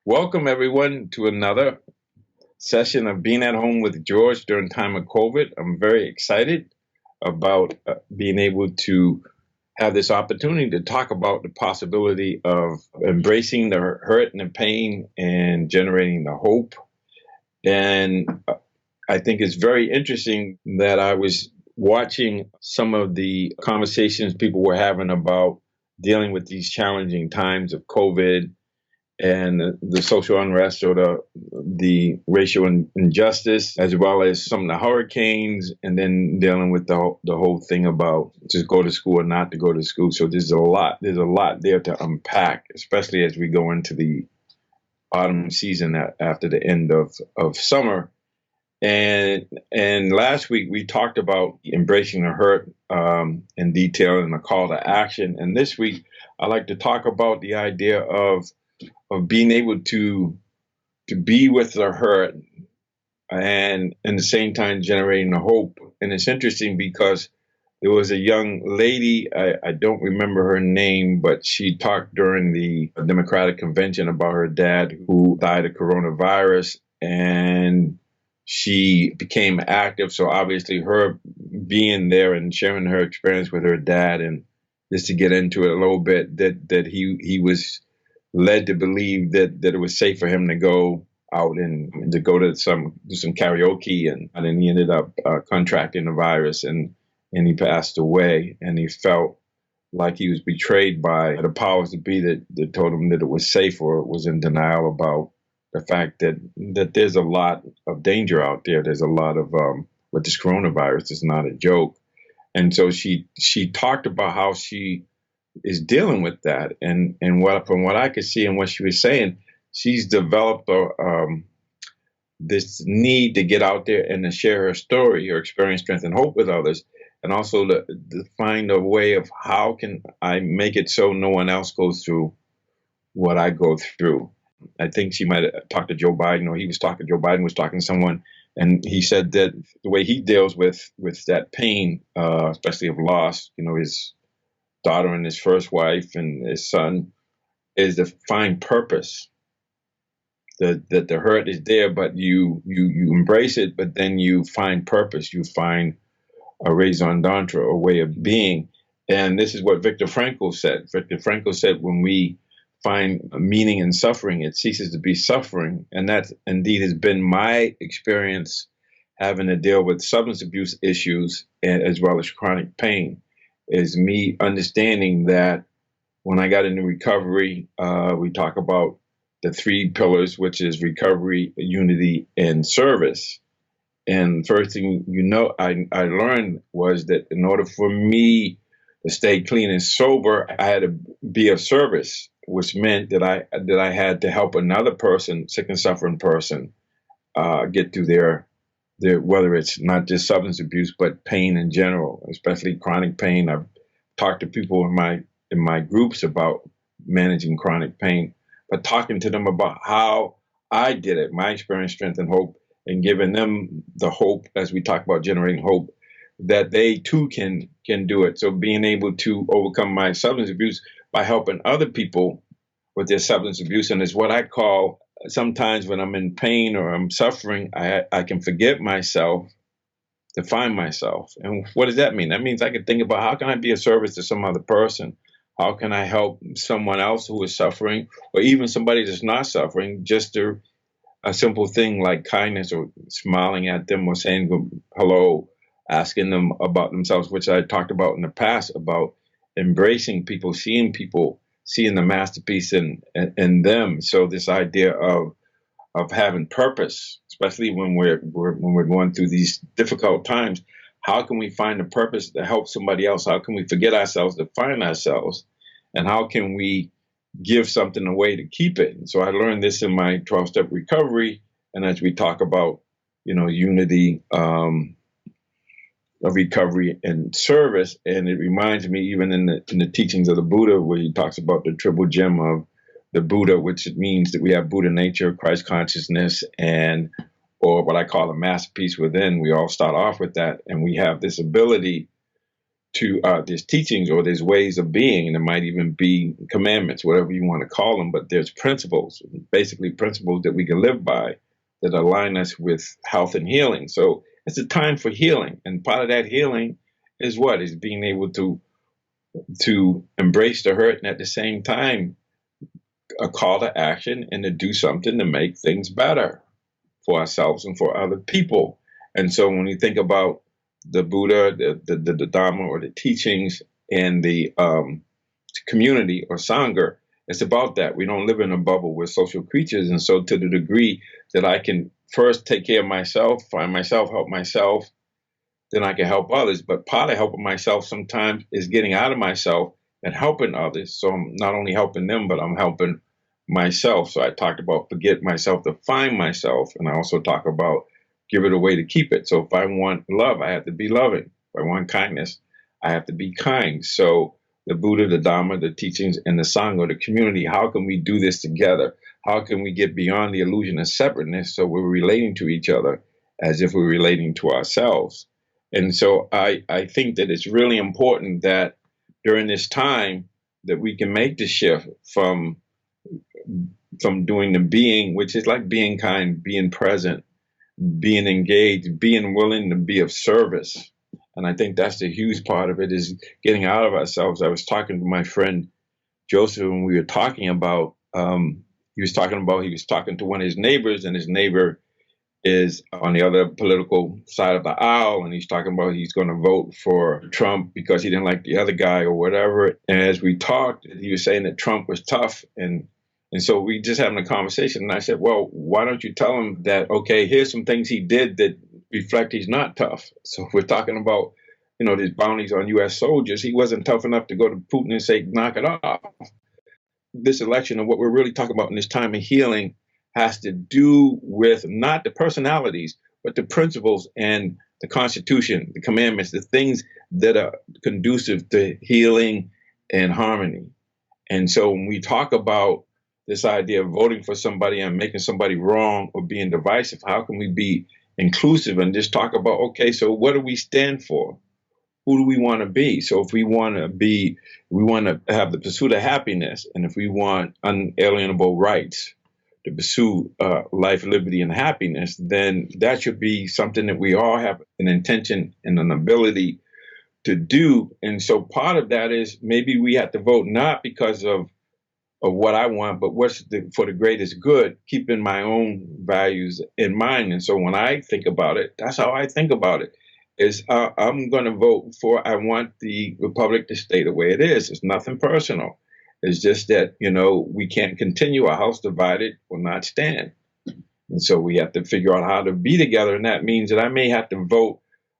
Welcome, everyone, to another session of Being at Home with George during time of COVID. I'm very excited about being able to have this opportunity to talk about the possibility of embracing the hurt and the pain and generating the hope. And I think it's very interesting that I was watching some of the conversations people were having about dealing with these challenging times of COVID and the social unrest or the racial injustice, as well as some of the hurricanes, and then dealing with the whole thing about just go to school or not to go to school. So there's a lot. There's a lot there to unpack, especially as we go into the autumn season after the end of summer. And last week we talked about embracing the hurt in detail and a call to action. And this week I like to talk about the idea of being able to be with the hurt and at the same time generating the hope. And it's interesting because there was a young lady, I don't remember her name, but she talked during the Democratic convention about her dad who died of coronavirus, and she became active. So obviously her being there and sharing her experience with her dad, and just to get into it a little bit, that he was led to believe that it was safe for him to go out and to go to do some karaoke, and then he ended up contracting the virus, and he passed away, and he felt like he was betrayed by the powers that be that told him that it was safe, or was in denial about the fact that there's a lot of danger out there. There's a lot of with this coronavirus. It's not a joke. And so she talked about how she is dealing with that, and what from what I could see and what she was saying, she's developed this need to get out there and to share her story, her experience, strength, and hope with others, and also to find a way of how can I make it so no one else goes through what I go through. I think she might have talked to Joe Biden, or Joe Biden was talking to someone, and he said that the way he deals with that pain, especially of loss, his daughter and his first wife and his son, is to find purpose. That the hurt is there, but you embrace it, but then you find purpose. You find a raison d'etre, a way of being. And this is what Viktor Frankl said. Viktor Frankl said, when we find meaning in suffering, it ceases to be suffering. And that indeed has been my experience, having to deal with substance abuse issues as well as chronic pain, is me understanding that when I got into recovery, we talk about the three pillars, which is recovery, unity, and service. And first thing I learned was that in order for me to stay clean and sober, I had to be of service, which meant that I had to help another person, sick and suffering person, get through their whether it's not just substance abuse, but pain in general, especially chronic pain. I've talked to people in my groups about managing chronic pain, but talking to them about how I did it, my experience, strength, and hope, and giving them the hope, as we talk about generating hope, that they too can do it. So being able to overcome my substance abuse by helping other people with their substance abuse, and it's what I call, sometimes when I'm in pain or I'm suffering, I can forget myself to find myself. And what does that mean? That means I can think about, how can I be of service to some other person? How can I help someone else who is suffering, or even somebody that's not suffering, just a simple thing like kindness, or smiling at them, or saying hello, asking them about themselves, which I talked about in the past, about embracing people, seeing the masterpiece in them. So this idea of having purpose, especially when we're going through these difficult times, how can we find a purpose to help somebody else? How can we forget ourselves to find ourselves? And how can we give something away to keep it? And so I learned this in my 12-step recovery. And as we talk about, unity, of recovery and service, and it reminds me, even in the teachings of the Buddha, where he talks about the triple gem of the Buddha, which means that we have Buddha nature, Christ consciousness, or what I call a masterpiece within. We all start off with that, and we have this ability there's teachings or there's ways of being, and there might even be commandments, whatever you want to call them, but there's principles, basically principles that we can live by that align us with health and healing. So it's a time for healing, and part of that healing is what is being able to embrace the hurt and at the same time a call to action and to do something to make things better for ourselves and for other people. And so when you think about the Buddha, the Dharma, or the teachings, and the community or Sangha, it's about that. We don't live in a bubble. We're social creatures. And so to the degree that I can first take care of myself, find myself, help myself, then I can help others. But part of helping myself sometimes is getting out of myself and helping others. So I'm not only helping them, but I'm helping myself. So I talked about forget myself to find myself. And I also talk about give it away to keep it. So if I want love, I have to be loving. If I want kindness, I have to be kind. So the Buddha, the Dharma, the teachings, and the Sangha, the community, how can we do this together? How can we get beyond the illusion of separateness so we're relating to each other as if we're relating to ourselves? And so I think that it's really important that during this time that we can make the shift from doing the being, which is like being kind, being present, being engaged, being willing to be of service. And I think that's the huge part of it, is getting out of ourselves. I was talking to my friend Joseph, and we were talking about, he was talking to one of his neighbors, and his neighbor is on the other political side of the aisle, and he's talking about he's going to vote for Trump because he didn't like the other guy or whatever. And as we talked, he was saying that Trump was tough, and so we just having a conversation, and I said, well, why don't you tell him that, okay, here's some things he did that reflect he's not tough. So if we're talking about, these bounties on U.S. soldiers, he wasn't tough enough to go to Putin and say, knock it off. This election and what we're really talking about in this time of healing has to do with not the personalities, but the principles and the Constitution, the commandments, the things that are conducive to healing and harmony. And so when we talk about this idea of voting for somebody and making somebody wrong or being divisive, how can we be inclusive and just talk about, okay, so what do we stand for? Who do we want to be? So if we want to have the pursuit of happiness, and if we want unalienable rights to pursue life, liberty, and happiness, then that should be something that we all have an intention and an ability to do. And so part of that is maybe we have to vote not because of what I want, but for the greatest good, keeping my own values in mind. And so when I think about it, that's how I think about it, is I'm going to vote for, I want the republic to stay the way it is. It's nothing personal. It's just that, we can't continue. A house divided will not stand. And so we have to figure out how to be together. And that means that I may have to vote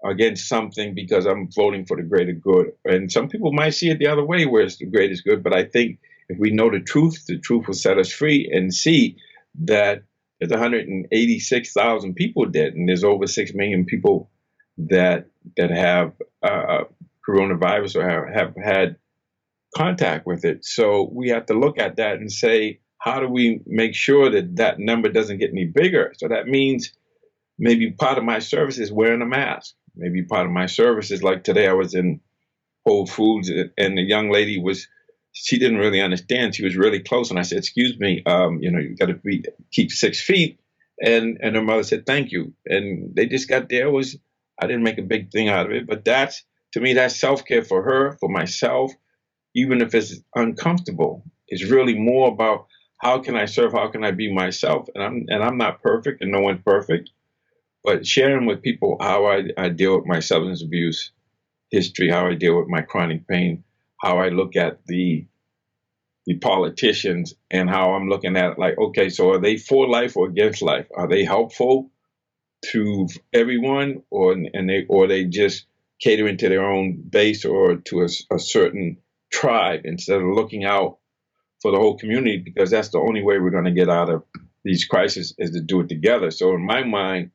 against something because I'm voting for the greater good. And some people might see it the other way, where it's the greatest good. But I think if we know the truth will set us free, and see that there's 186,000 people dead, and there's over 6 million people that have coronavirus or have had contact with it. So we have to look at that and say, how do we make sure that number doesn't get any bigger? So that means maybe part of my service is wearing a mask. Maybe part of my service is, like today I was in Whole Foods, and the young lady she didn't really understand. She was really close, and I said, excuse me, you got to keep 6 feet. And her mother said, thank you. And they just got there. I didn't make a big thing out of it, but to me, that's self-care for her, for myself, even if it's uncomfortable. It's really more about how can I serve, how can I be myself? And I'm not perfect, and no one's perfect, but sharing with people how I deal with my substance abuse history, how I deal with my chronic pain, how I look at the politicians, and how I'm looking at it like, okay, so are they for life or against life? Are they helpful to everyone, or they just catering to their own base or to a certain tribe, instead of looking out for the whole community? Because that's the only way we're going to get out of these crises, is to do it together. So in my mind,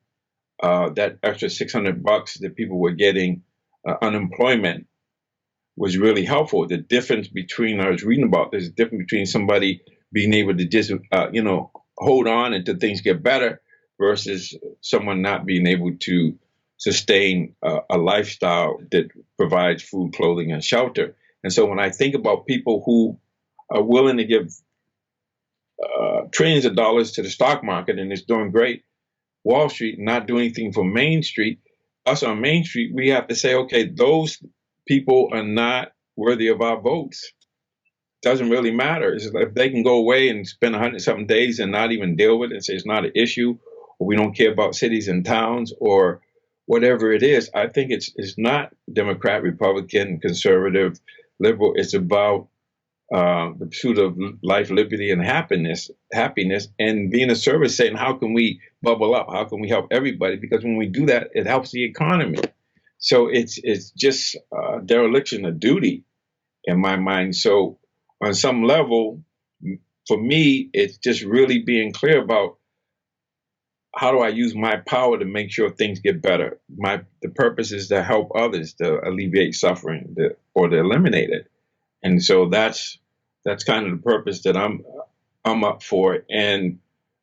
that extra $600 that people were getting unemployment was really helpful. The difference between, I was reading about, there's a difference between somebody being able to just, hold on until things get better, versus someone not being able to sustain a lifestyle that provides food, clothing, and shelter. And so when I think about people who are willing to give trillions of dollars to the stock market and it's doing great, Wall Street not do anything for Main Street, us on Main Street, we have to say, okay, those people are not worthy of our votes. Doesn't really matter. It's if they can go away and spend 100-something days and not even deal with it and say it's not an issue, or we don't care about cities and towns, or whatever it is. I think it's not Democrat, Republican, conservative, liberal. It's about the pursuit of life, liberty, and happiness, and being a service. Saying, how can we bubble up? How can we help everybody? Because when we do that, it helps the economy. So it's just dereliction of duty in my mind. So on some level, for me, it's just really being clear about how do I use my power to make sure things get better. The purpose is to help others, to alleviate suffering, or to eliminate it. And so that's kind of the purpose that I'm up for. And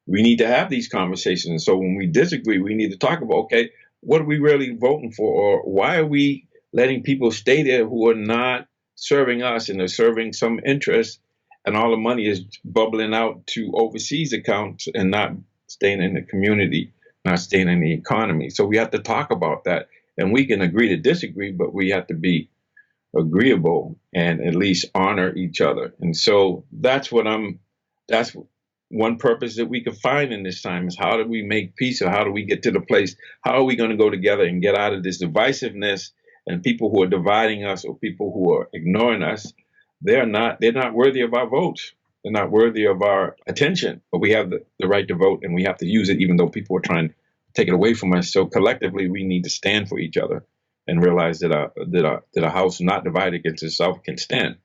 we need to have these conversations. So when we disagree, we need to talk about, okay, what are we really voting for? Or why are we letting people stay there who are not serving us and they're serving some interest, and all the money is bubbling out to overseas accounts and not staying in the community, not staying in the economy. So we have to talk about that. And we can agree to disagree, but we have to be agreeable and at least honor each other. And so that's one purpose that we could find in this time, is how do we make peace, or how do we get to the place, how are we going to go together and get out of this divisiveness, and people who are dividing us or people who are ignoring us, they're not worthy of our votes. They're not worthy of our attention, but we have the right to vote, and we have to use it even though people are trying to take it away from us. So collectively, we need to stand for each other and realize that a house not divided against itself can stand.